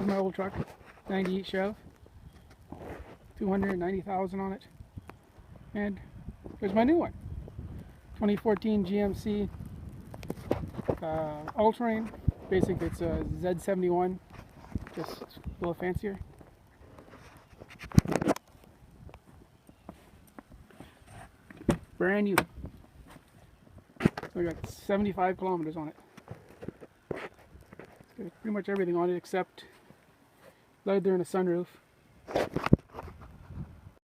Here's my old truck, 98 Chev, 290,000 on it. And here's my new one, 2014 GMC all-terrain. Basically it's a Z71, just a little fancier. Brand new. So I got 75 kilometers on it. It's got pretty much everything on it except leather and a sunroof.